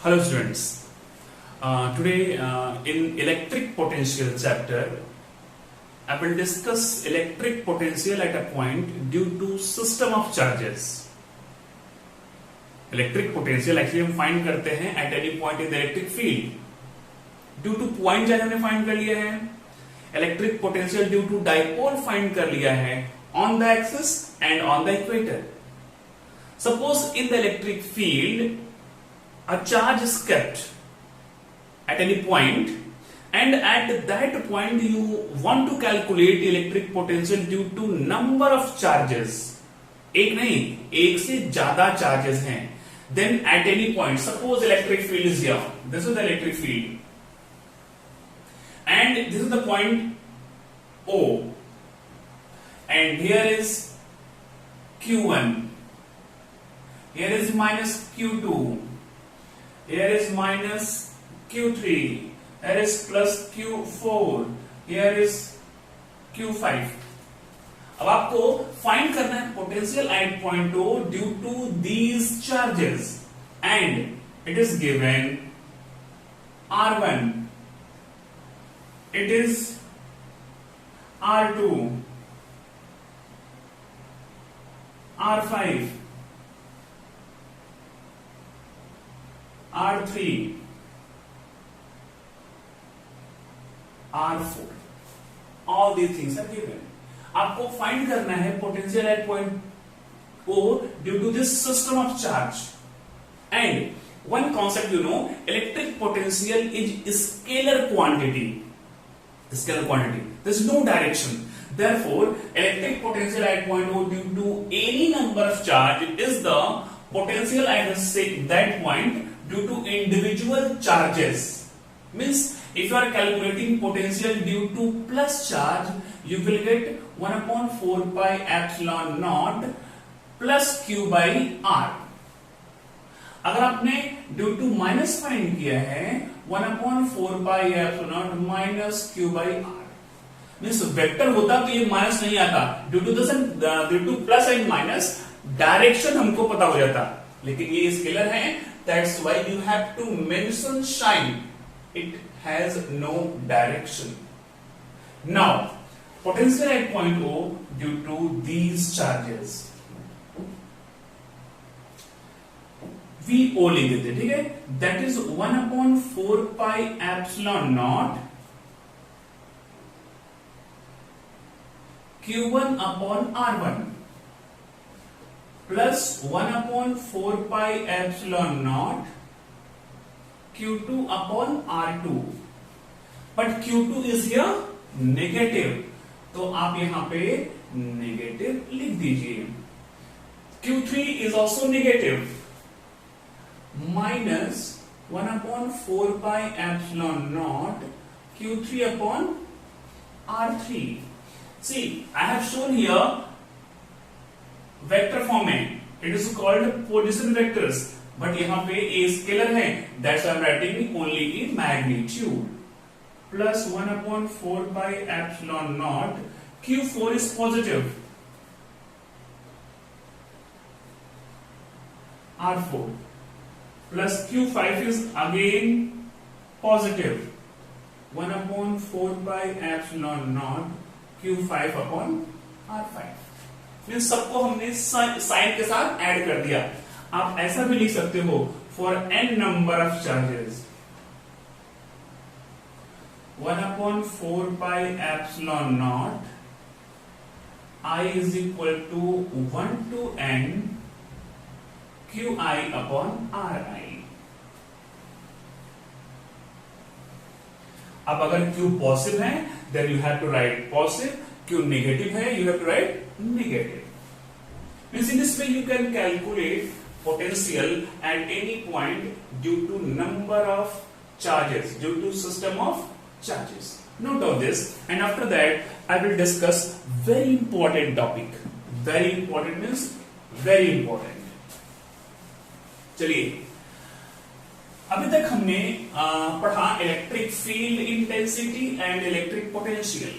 Hello students. Today in electric potential chapter, I will discuss electric potential at a point due to system of charges. Electric potential actually हम find करते हैं at any point in the electric field. Due to point charge हमने find कर लिया है. Electric potential due to dipole find कर लिया है on the axis and on the equator. Suppose in the electric field a charge is kept at any point and at that point you want to calculate electric potential due to number of charges. एक नहीं, एक से ज्यादा charges हैं. Then at any point, suppose electric field is here. This is the electric field. And this is the point O. And here is Q1. Here is minus Q2. Here is minus Q3. Here is plus Q4. Here is Q5. अब आपको find करना है potential at point O due to these charges and it is given R1, it is R2, R5, R3, R4. All these things are given. आपको find करना है potential at point O due to this system of charge. And one concept you know, electric potential is scalar quantity. Scalar quantity. There is no direction. Therefore, electric potential at point O due to any number of charge is the potential at that point due to individual charges. Means, if you are calculating potential due to plus charge, you will get 1 upon 4 pi epsilon naught plus Q by R. अगर आपने due to minus find किया है 1 upon 4 pi epsilon naught minus Q by R. Means vector होता तो ये minus नहीं आता. Due to plus and minus direction हमको पता हो जाता, लेकिन ये स्केलर है. That's why you have to mention sign. It has no direction. Now potential at point O due to these charges VO लिख देते, ठीक है. That is 1 upon 4 pi epsilon naught Q1 upon R1 plus 1 upon 4 pi epsilon not Q2 upon R2. But Q2 is here negative, तो आप यहां पे negative लिख दीजिए. Q3 is also negative. Minus 1 upon 4 pi epsilon naught Q3 upon R3. See, I have shown here vector form में. It is called position vectors. But यहाँ पे a scalar है. That's why I'm writing only in magnitude. Plus 1 upon 4 pi epsilon naught Q4 is positive. R4. Plus Q5 is again positive. 1 upon 4 pi epsilon naught Q5 upon R5. Means सबको हमने sign के साथ add कर दिया. आप ऐसा भी लिख सकते हो, for n number of charges 1 upon 4 pi epsilon naught I is equal to 1 to n Qi upon Ri. अब अगर Q पॉजिटिव है then you have to write positive. Q negative है you have to write negative. Means in this way you can calculate potential at any point due to number of charges, due to system of charges. Note of this, and after that I will discuss very important topic. Very important means very important. चलिए, अभी तक हमने पढ़ा electric field intensity and electric potential.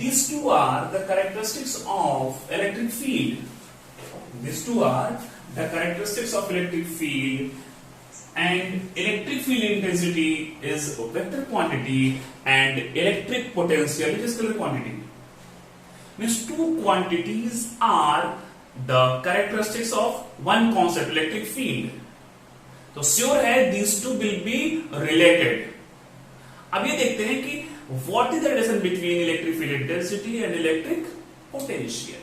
These two are the characteristics of electric field. These two are the characteristics of electric field and electric field intensity is vector quantity and electric potential is scalar quantity. Means two quantities are the characteristics of one concept, electric field. तो sure है these two will be related. अब ये देखते हैं कि what is the relation between electric field intensity and electric potential.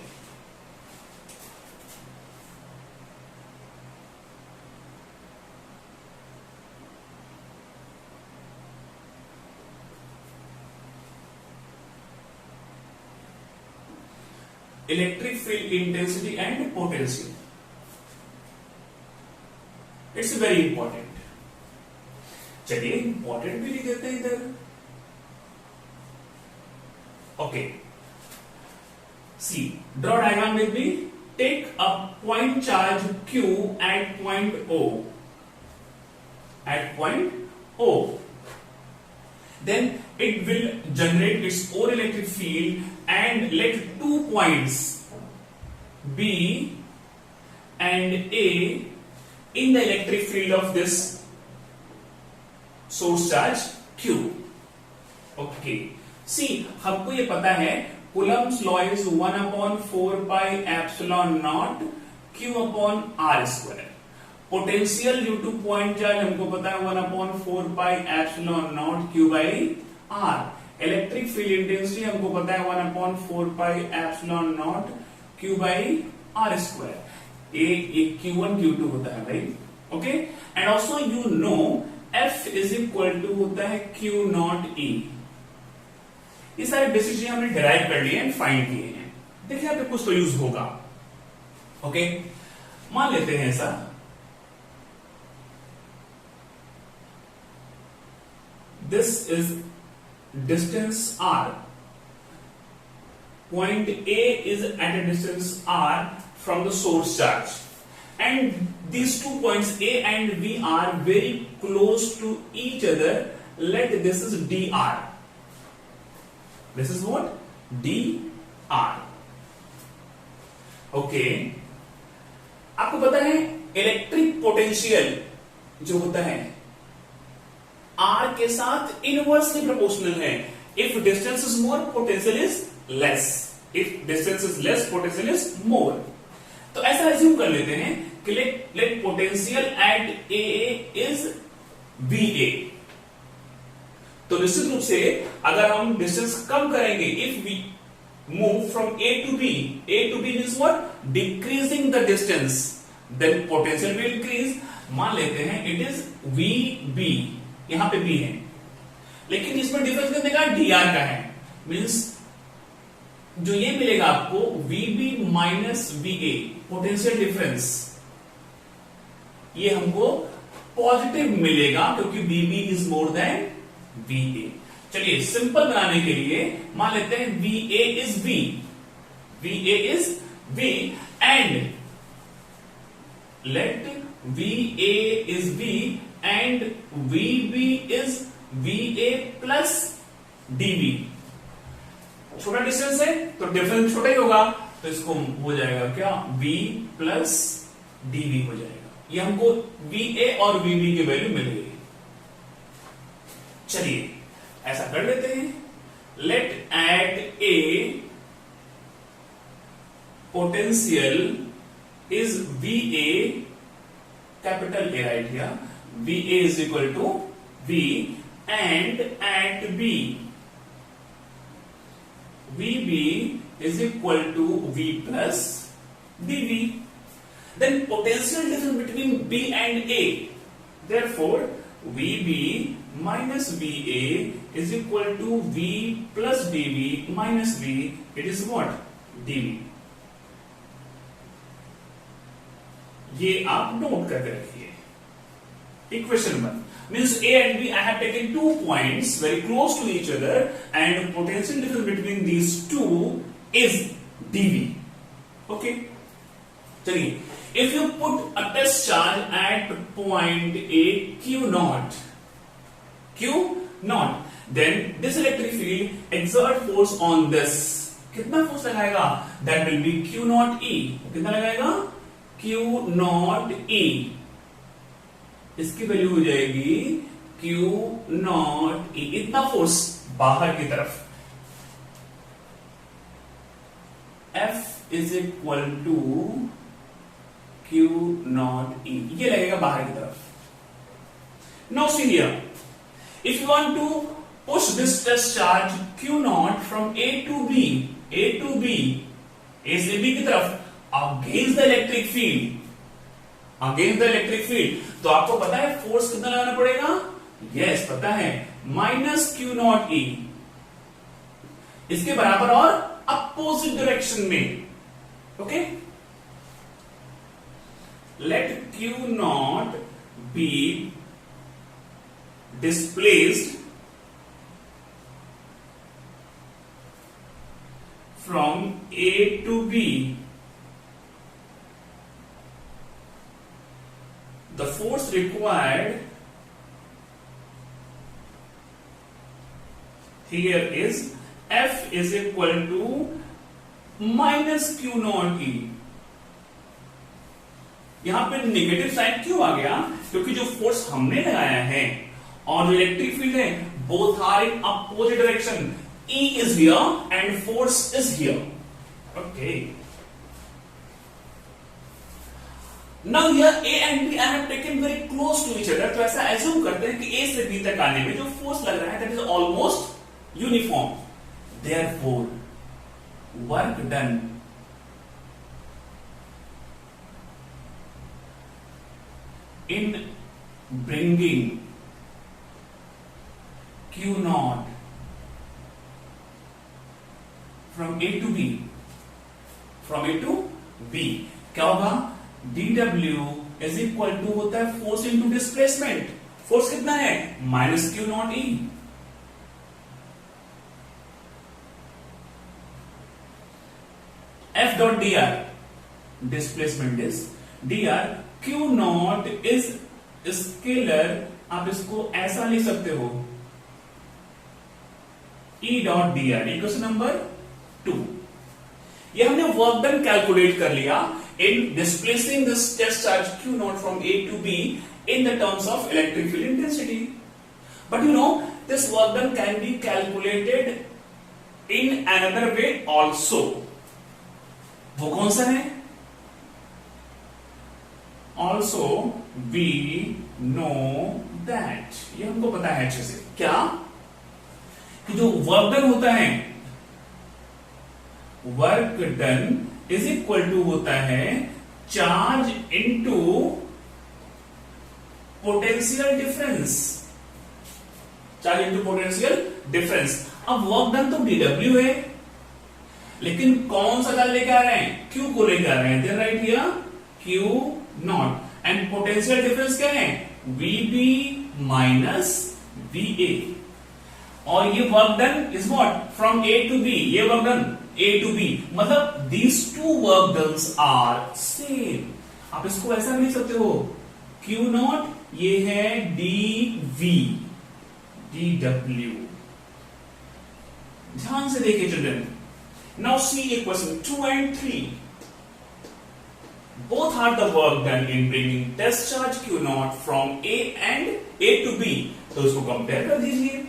Electric field intensity and potential. It's very important. चलिए important भी लिख देते हैं इधर. Okay. See, draw diagram with me. Take a point charge Q at point O. At point O. Then it will generate its own electric field and let 2 points B and A in the electric field of this source charge Q. Okay. See, हमको ये पता है Coulomb's law is 1/4 pi epsilon naught Q upon R square. Potential due two point charge हमको पता है 1/4 pi epsilon naught Q by R. Electric field intensity हमको पता है 1/4 pi epsilon naught Q by R square. ये Q1 Q2 होता है भाई. Okay. And also you know F is equal to होता है Q नॉट E. ये सारे बेसिक चीजें हमने डिराइव कर लिए एंड फाइंड किए हैं. देखिए यहाँ पे कुछ तो यूज होगा. ओके. मान लेते हैं ऐसा, this is distance R. Point A is at a distance R from the source charge, and these 2 points A and B are very close to each other. Let this is dr. This is what? dr. Okay. आपको पता है electric potential जो होता है R के साथ inversely proportional है. If distance is more, potential is less. If distance is less, potential is more. तो ऐसा एज्यूम कर लेते हैं कि let potential at A is VA. तो निश्चित रूप से अगर हम डिस्टेंस कम करेंगे, if we move from A to B means what? Decreasing the distance, then potential will increase. मान लेते हैं it is VB. यहां पे भी है, लेकिन इसमें डिफरेंस कितने का? dr का है. मींस जो ये मिलेगा आपको VB minus VA, potential difference, ये हमको पॉजिटिव मिलेगा क्योंकि VB is more than VA. चलिए सिंपल बनाने के लिए मान लेते हैं VA is V and let VA is V and VB is VA plus DB. छोटा डिस्टेंस है तो डिफरेंस छोटा ही होगा, तो इसको हो जाएगा क्या? V plus DB हो जाएगा. ये हमको VA और VB की वैल्यू मिल गई. चलिए ऐसा कर लेते हैं. Let at A potential is VA, capital A right here. VA is equal to V, and at B VB is equal to V plus DB. Then potential difference between B and A. Therefore, VB minus VA is equal to V plus DB minus V. It is what? DB. ये आप note करके रखिए. Equation 1 means A and B, I have taken 2 points very close to each other and potential difference between these two is dV. Okay. चलिए, if you put a test charge at point A Q naught, then this electric field exert force on this. कितना force लगाएगा? That will be Q naught E. कितना लगाएगा? Q naught E. इसकी value हो जाएगी Q naught ई, इतना force बाहर की तरफ। F is equal to Q naught E, ये लगेगा बाहर की तरफ। Now see here, if you want to push this test charge q naught from A to B, A to B, A से बी की तरफ against the electric field, against the electric field, तो आपको पता है फोर्स कितना लगाना पड़ेगा? यस, पता है, माइनस क्यू नॉट ई, इसके बराबर और अपोजिट डायरेक्शन में। Okay, let Q naught be displaced from A to B, the force required here is F is equal to minus Q naught E। यहां पे नेगेटिव साइन क्यों आ गया? क्योंकि जो फोर्स हमने लगाया है और इलेक्ट्रिक फील्ड है, both are in opposite direction. E is here and force is here। Okay, now here A and B I have taken very close to each other, तो ऐसा assume करते हैं कि A से B तक आने में जो फोर्स लग रहा है that is almost uniform, therefore work done in bringing Q naught from A to B, from A to B क्या होगा? dw इज इक्वल टू होता है फोर्स इंटू डिस्प्लेसमेंट। फोर्स कितना है? Minus Q naught E. F dot d are, displacement is D R, Q not is scalar, आप इसको ऐसा लिख सकते हो, ई dot d are, equation number 2। ये हमने वर्क डन कैलकुलेट कर लिया in displacing this test charge Q naught from A to B in the terms of electric field intensity. But you know, this work done can be calculated in another way also. वो कौन सा है? Also we know that, ये हमको पता है अच्छे से। क्या? कि जो वर्क डन होता है, work done is equal to होता है charge into potential difference, charge into potential difference. अब वर्क डन तो dw है, लेकिन कौन सा चार्ज लेके आ रहे हैं? Q को लेके आ रहे हैं, then right here Q naught, and potential difference क्या है? VB minus VA। और ये work done is what? From A to B, ये work done A to B, मतलब these two work dones are same। आप इसको ऐसा भी लिख सकते हो, Q नॉट ये है dV, dW। ध्यान से देखिए children, now see equation 2 and 3, both are the work done in bringing test charge Q naught from A to B, तो इसको कंपेयर कर दीजिए।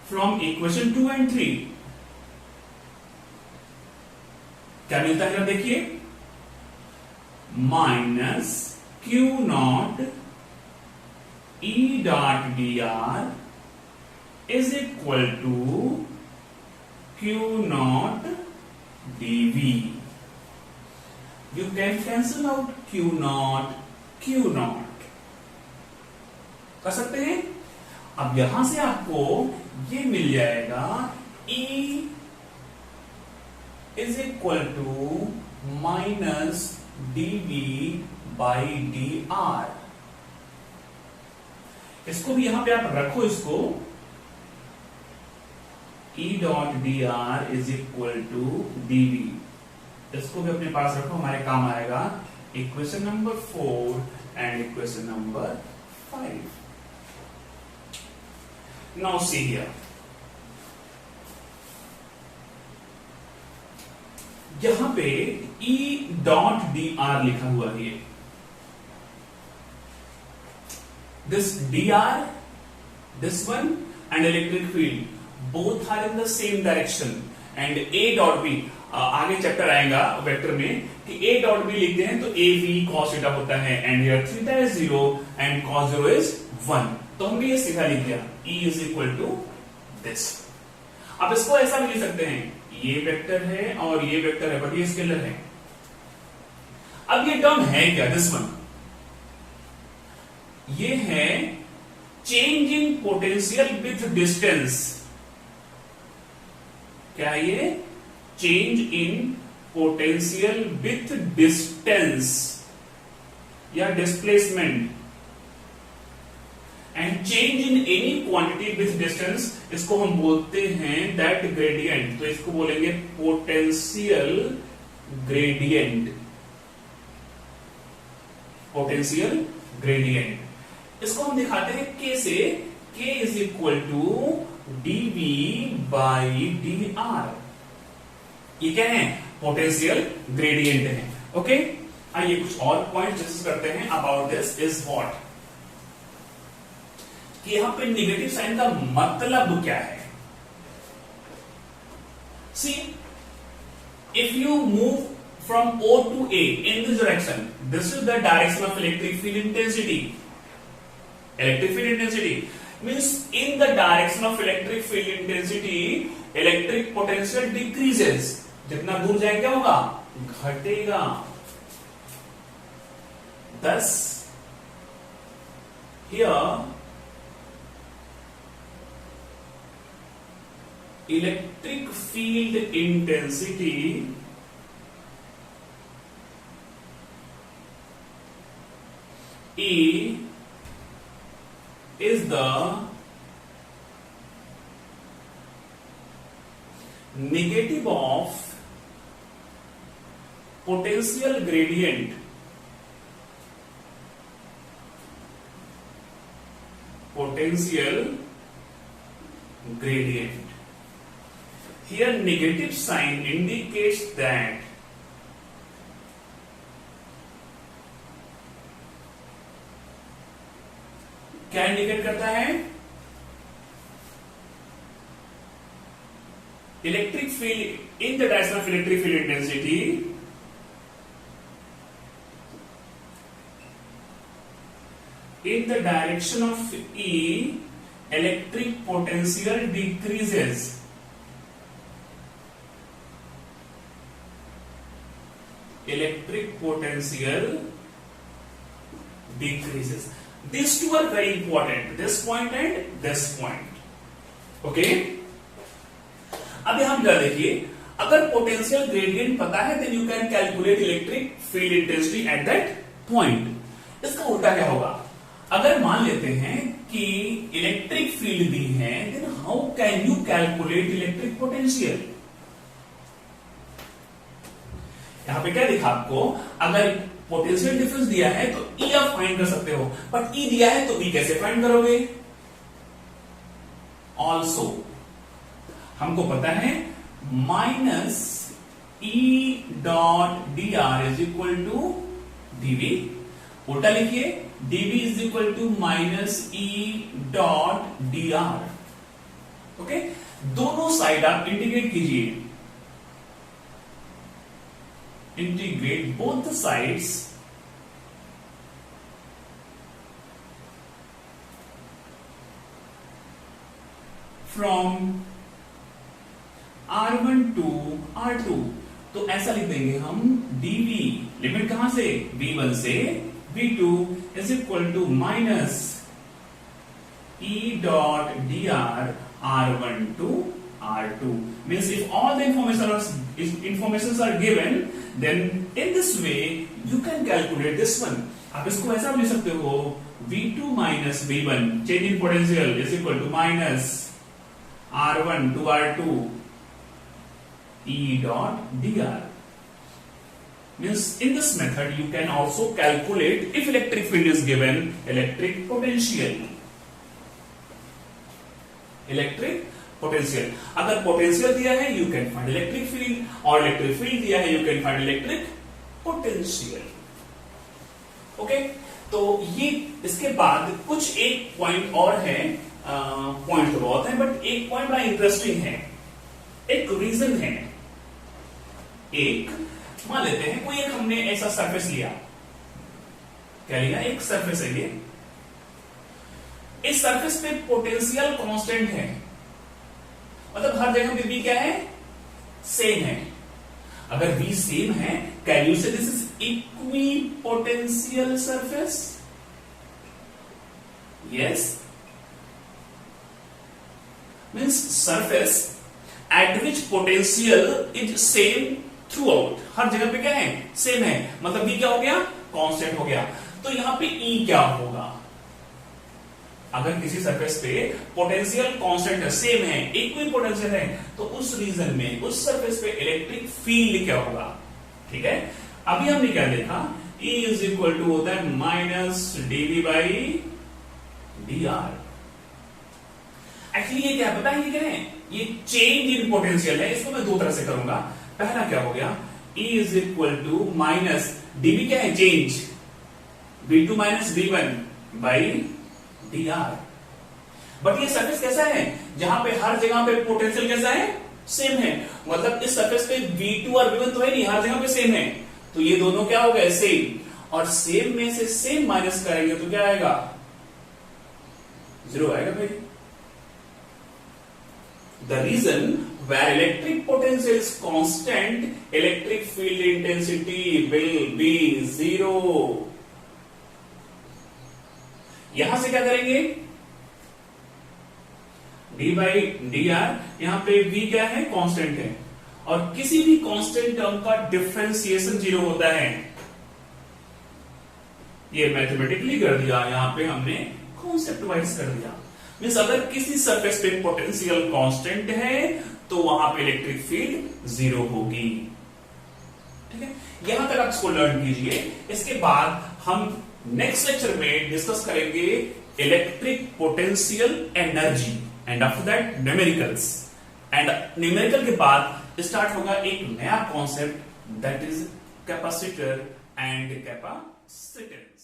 From equation 2 and 3 क्या मिलता है? देखिए, minus Q naught E dot d r is equal to Q naught dV. You can cancel out Q naught, कर सकते हैं। अब यहां से आपको ये मिल जाएगा E is equal to minus dV by d r. इसको भी यहां पे आप रखो, इसको E dot d r is equal to dV, इसको भी अपने पास रखो, हमारे काम आएगा equation number 4 and equation number 5। Now see here, यहां पे E डॉट dr लिखा हुआ है, this dr, this one and electric field both are in the same direction and A dot B, आगे चैप्टर आएगा वेक्टर में कि A डॉट B लिखते हैं तो A V cos थीटा होता है and here theta is 0 and cos 0 is 1, तो हमने ये सीधा लिख दिया E is equal to this. अब इसको ऐसा भी लिख सकते हैं, ये वेक्टर है और ये वेक्टर है बट ये स्केलर है। अब ये टर्म है क्या, दिस वन, ये है change in potential with distance. क्या है ये? Change in potential with distance या displacement. And change in any quantity with distance, इसको हम बोलते हैं दैट ग्रेडियंट, तो इसको बोलेंगे पोटेंशियल ग्रेडियंट, पोटेंशियल ग्रेडियंट। इसको हम दिखाते हैं के से, के is equal to dv by dr, ये क्या है? पोटेंशियल ग्रेडियंट है। ओके, आइए कुछ और पॉइंट डिस्कस करते हैं अबाउट दिस इज व्हाट, कि यहां पे नेगेटिव साइन का मतलब क्या है। See, if you move from O to A in this direction, this is the direction of electric field intensity. Electric field intensity means in the direction of electric field intensity, electric potential decreases. जितना दूर जाए क्या होगा? घटेगा। Thus, here electric field intensity E is the negative of potential gradient Here negative sign indicates that क्या indicate करता है? Electric field in the direction of electric field intensity in the direction of E, electric potential decreases. Electric potential decreases. These two are very important. This point and this point. Okay? अब यहां क्या देखिए, अगर potential gradient पता है then you can calculate electric field intensity at that point. इसका उल्टा क्या होगा? अगर मान लेते हैं कि इलेक्ट्रिक फील्ड दी है then how can you calculate electric potential? यहां पे क्या दिखा आपको, अगर पोटेंशियल डिफरेंस दिया है तो E आप फाइंड कर सकते हो, बट E दिया है तो V कैसे फाइंड करोगे? ऑल्सो हमको पता है minus E dot dr is equal to dV, उल्टा लिखिए dV is equal to minus E dot dr। Okay, दोनों साइड आप इंटीग्रेट कीजिए, integrate both the sides from R1 to R2, तो ऐसा लिख देंगे हम dV, लिमिट कहां से? V1 से V2 is equal to minus E dot dr R1 to R2. Means if all the informations are given, then in this way you can calculate this one. आप इसको ऐसा भी लिख सकते हो V2 minus V1 change in potential is equal to minus R1 to R2 E dot dr. Means in this method you can also calculate, if electric field is given, electric potential. Electric potential. अगर potential दिया है you can find electric field, और electric field दिया है you can find electric potential. Okay, तो ये इसके बाद कुछ एक पॉइंट और है, पॉइंट तो बहुत है बट एक पॉइंट बड़ा इंटरेस्टिंग है, एक रीजन है। एक मान लेते हैं कोई एक हमने ऐसा सरफेस लिया, क्या लिया, एक सरफेस है ये, इस सरफेस पे पोटेंशियल कांस्टेंट है, मतलब हर जगह पे V क्या है, सेम है। अगर V सेम है, can you say this is equipotential surface? Yes, means surface at which potential is same throughout, हर जगह पे क्या है, सेम है, मतलब V क्या हो गया, कांस्टेंट हो गया। तो यहां पे E क्या होगा? अगर किसी सरफेस पे पोटेंशियल कांस्टेंट है, सेम है, इक्वी पोटेंशियल है, तो उस रीजन में, उस सरफेस पे इलेक्ट्रिक फील्ड क्या होगा? ठीक है, अभी हमने क्या देखा, E इज इक्वल टू होता है minus dV by dr। Actually ये क्या पता है, ये क्या है, ये चेंज इन पोटेंशियल है, इसको मैं दो तरह से करूंगा। पहला क्या हो गया, E is equal to minus dV क्या है, change, V2 minus V1 by dr। But ये सरफेस कैसा है, जहां पे हर जगह पे पोटेंशियल कैसा है, सेम है, मतलब इस सरफेस पे V2 और V1 तो है नहीं, हर जगह पे सेम है, तो ये दोनों क्या हो गए, सेम, और सेम में से सेम माइनस करेंगे तो क्या आएगा, जीरो आएगा भाई। The reason where electric potential is constant, electric field intensity will be zero। यहां से क्या करेंगे, d बाई डी आर, यहां पे v क्या है, कांस्टेंट है, और किसी भी कांस्टेंट टर्म का डिफरेंशिएशन जीरो होता है। ये मैथमेटिकली कर दिया, यहां पे हमने कॉन्सेप्ट वाइज कर दिया। मीन्स अगर किसी सरफेस पे पोटेंशियल कांस्टेंट है तो वहां पे इलेक्ट्रिक फील्ड जीरो होगी। ठीक है, यहां तक आप इसको लर्न कीजिए। इसके बाद हम नेक्स्ट लेक्चर में डिस्कस करेंगे electric potential energy, and after that numericals, and numerical के बाद स्टार्ट होगा एक नया concept, that is capacitor and capacitance.